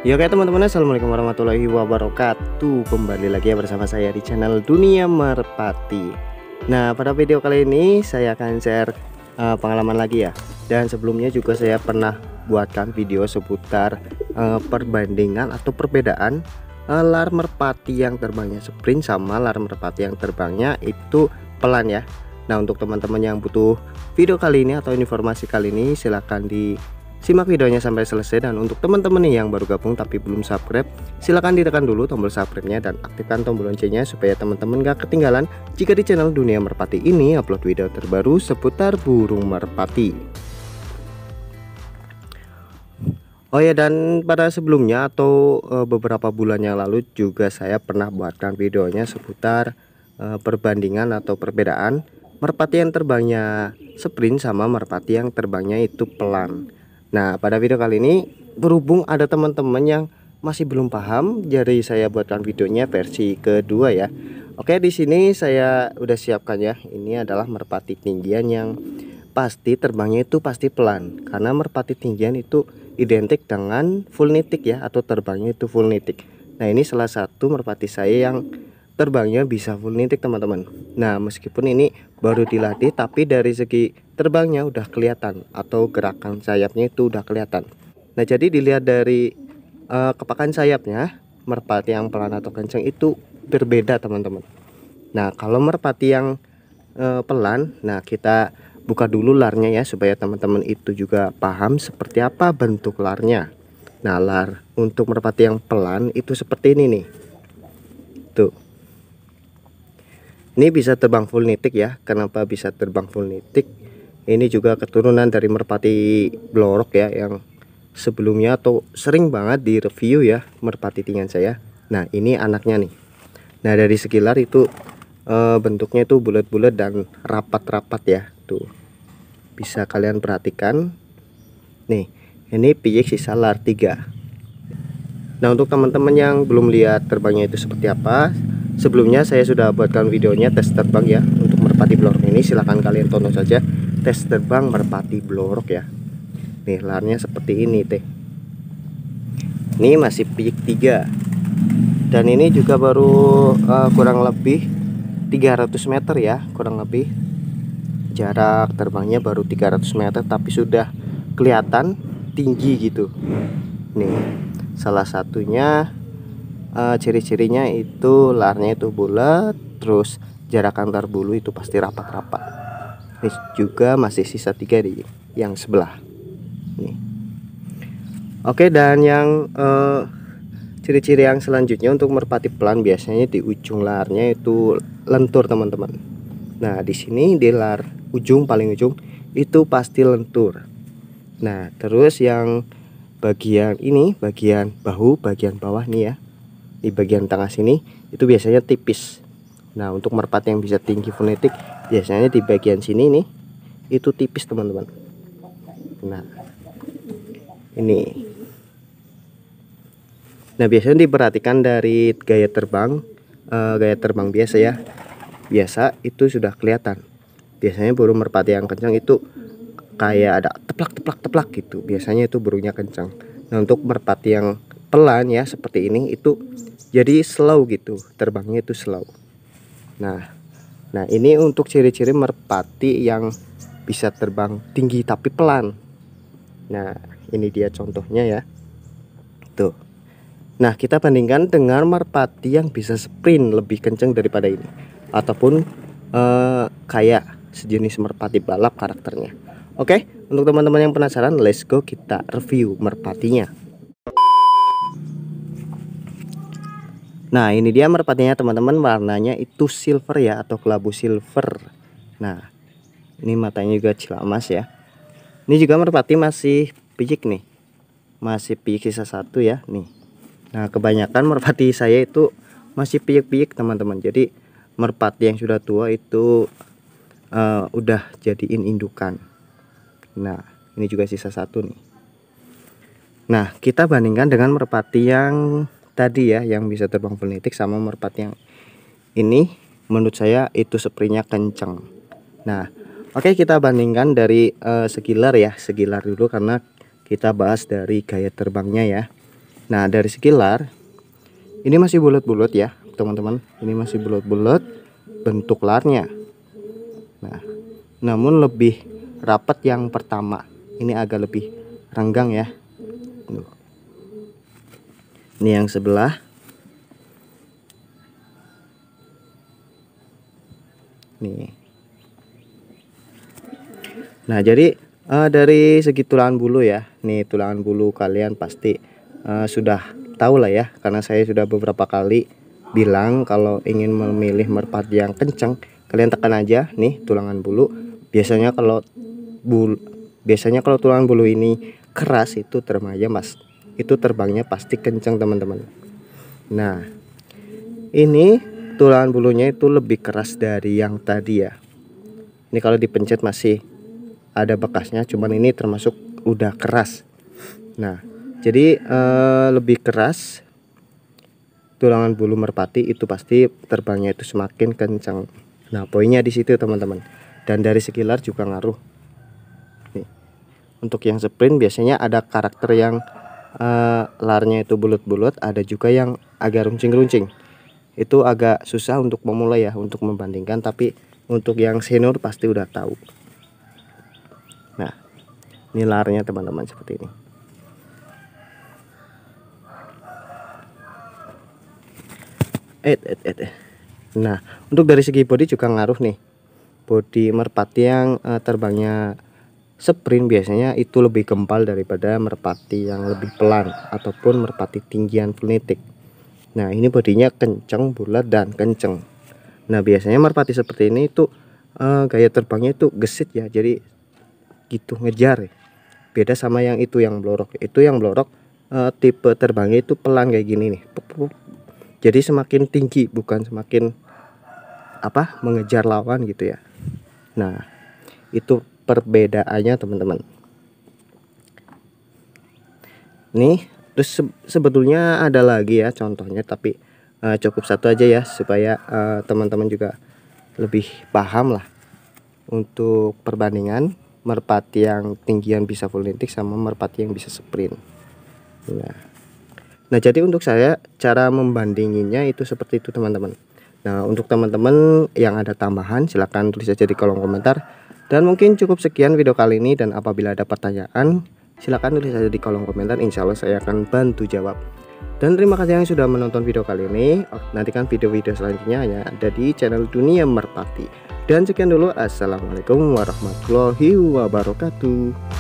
Ya oke teman-teman, assalamualaikum warahmatullahi wabarakatuh. Kembali lagi ya bersama saya di channel Dunia Merpati. Nah, pada video kali ini saya akan share pengalaman lagi ya. Dan sebelumnya juga saya pernah buatkan video seputar perbandingan atau perbedaan lar merpati yang terbangnya sprint sama lar merpati yang terbangnya itu pelan ya. Nah, untuk teman-teman yang butuh video kali ini atau informasi kali ini, silahkan simak videonya sampai selesai. Dan untuk teman-teman yang baru gabung tapi belum subscribe, silahkan ditekan dulu tombol subscribe-nya dan aktifkan tombol loncengnya supaya teman-teman gak ketinggalan jika di channel Dunia Merpati ini upload video terbaru seputar burung merpati. Oh ya, dan pada sebelumnya atau beberapa bulan yang lalu juga saya pernah buatkan videonya seputar perbandingan atau perbedaan merpati yang terbangnya sprint sama merpati yang terbangnya itu pelan. Nah, pada video kali ini berhubung ada teman-teman yang masih belum paham, jadi saya buatkan videonya versi kedua ya. Oke, di sini saya udah siapkan ya. Ini adalah merpati tinggian yang pasti terbangnya itu pasti pelan, karena merpati tinggian itu identik dengan full nitik ya, atau terbangnya itu full nitik. Nah, ini salah satu merpati saya yang terbangnya bisa full nitik teman-teman. Nah, meskipun ini baru dilatih tapi dari segi terbangnya udah kelihatan, atau gerakan sayapnya itu udah kelihatan. Nah, jadi dilihat dari kepakan sayapnya, merpati yang pelan atau kencang itu berbeda teman-teman. Nah, kalau merpati yang pelan, nah kita buka dulu larnya ya, supaya teman-teman itu juga paham seperti apa bentuk larnya. Nah, lar untuk merpati yang pelan itu seperti ini nih. Tuh. Ini bisa terbang full nitik ya. Kenapa bisa terbang full nitik? Ini juga keturunan dari merpati blorok ya, yang sebelumnya atau sering banget di review ya merpati tinggian saya. Nah, ini anaknya nih. Nah, dari segi lar itu bentuknya itu bulat-bulat dan rapat-rapat ya. Tuh, bisa kalian perhatikan. Nih, ini piyik sisa lar 3. Nah, untuk teman-teman yang belum lihat terbangnya itu seperti apa, sebelumnya saya sudah buatkan videonya tes terbang ya untuk merpati blorok ini. Silahkan kalian tonton saja tes terbang merpati blorok ya. Nih, larnya seperti ini teh. Ini masih piyik 3. Dan ini juga baru kurang lebih 300 meter ya, kurang lebih. Jarak terbangnya baru 300 meter tapi sudah kelihatan tinggi gitu. Nih, salah satunya ciri-cirinya itu larnya itu bulat, terus jarak antar bulu itu pasti rapat-rapat. Ini juga masih sisa 3 di yang sebelah nih. Oke, dan yang ciri-ciri yang selanjutnya untuk merpati pelan, biasanya di ujung larnya itu lentur teman-teman. Nah, di sini di lar ujung paling ujung itu pasti lentur. Nah, terus yang bagian ini, bagian bahu, bagian bawah nih ya, di bagian tengah sini itu biasanya tipis. Nah, untuk merpati yang bisa tinggi fonetik biasanya di bagian sini nih itu tipis teman-teman. Nah, ini. Nah, biasanya diperhatikan dari gaya terbang biasa ya. Biasa itu sudah kelihatan. Biasanya burung merpati yang kencang itu kayak ada teplak gitu. Biasanya itu burungnya kencang. Nah, untuk merpati yang pelan ya seperti ini itu jadi slow gitu, terbangnya itu slow. Nah, ini untuk ciri-ciri merpati yang bisa terbang tinggi tapi pelan. Nah, ini dia contohnya ya. Tuh. Nah, kita bandingkan dengan merpati yang bisa sprint lebih kencang daripada ini, ataupun kayak sejenis merpati balap karakternya. Oke, untuk teman-teman yang penasaran, let's go kita review merpatinya. Nah, ini dia merpatinya teman-teman, warnanya itu silver ya, atau kelabu silver. Nah, ini matanya juga cilamas ya. Ini juga merpati masih piyik nih, masih piyik sisa 1 ya nih. Nah, kebanyakan merpati saya itu masih piyik-piyik teman-teman. Jadi merpati yang sudah tua itu udah jadiin indukan. Nah, ini juga sisa 1 nih. Nah, kita bandingkan dengan merpati yang tadi ya, yang bisa terbang full nitik, sama merpati yang ini. Menurut saya itu sprintnya kenceng. Nah, oke, kita bandingkan dari segi lar ya, segi lar dulu karena kita bahas dari gaya terbangnya ya. Nah dari segi lar ini masih bulat-bulat ya teman-teman, ini masih bulat-bulat bentuk larnya. Nah namun lebih rapat yang pertama, ini agak lebih renggang ya. Ini yang sebelah. Nih. Nah jadi dari segi tulangan bulu ya, nih tulangan bulu kalian pasti sudah tahu lah ya, karena saya sudah beberapa kali bilang kalau ingin memilih merpati yang kencang, kalian tekan aja nih tulangan bulu. Biasanya kalau tulangan bulu ini keras itu terbangnya terbangnya pasti kencang teman-teman. Nah ini tulangan bulunya itu lebih keras dari yang tadi ya. Ini kalau dipencet masih ada bekasnya, cuman ini termasuk udah keras. Nah jadi lebih keras tulangan bulu merpati itu pasti terbangnya itu semakin kencang. Nah poinnya di situ teman-teman. Dan dari segi lar juga ngaruh. Nih, untuk yang sprint biasanya ada karakter yang larnya itu bulat-bulat, ada juga yang agak runcing-runcing. Itu agak susah untuk memulai ya, untuk membandingkan, tapi untuk yang senior pasti udah tahu. Nah ini larnya teman-teman seperti ini. Nah untuk dari segi body juga ngaruh nih. Body merpati yang terbangnya sprint biasanya itu lebih gempal daripada merpati yang lebih pelan ataupun merpati tinggian funitik. Nah ini bodinya kenceng, bulat dan kenceng. Nah biasanya merpati seperti ini itu gaya terbangnya itu gesit ya, jadi gitu ngejar ya. Beda sama yang itu yang blorok. Itu yang blorok tipe terbangnya itu pelan kayak gini nih. Jadi semakin tinggi, bukan semakin mengejar lawan gitu ya. Nah itu perbedaannya teman-teman. Nih terus sebetulnya ada lagi ya contohnya, tapi cukup satu aja ya supaya teman-teman juga lebih paham lah untuk perbandingan merpati yang tinggian bisa funitik sama merpati yang bisa sprint. Nah jadi untuk saya cara membandinginnya itu seperti itu teman-teman. Nah untuk teman-teman yang ada tambahan silahkan tulis aja di kolom komentar. Dan mungkin cukup sekian video kali ini, dan apabila ada pertanyaan silahkan tulis aja di kolom komentar, insya Allah saya akan bantu jawab. Dan terima kasih yang sudah menonton video kali ini. Nantikan video-video selanjutnya hanya ada di channel Dunia Merpati. Dan sekian dulu, assalamualaikum warahmatullahi wabarakatuh.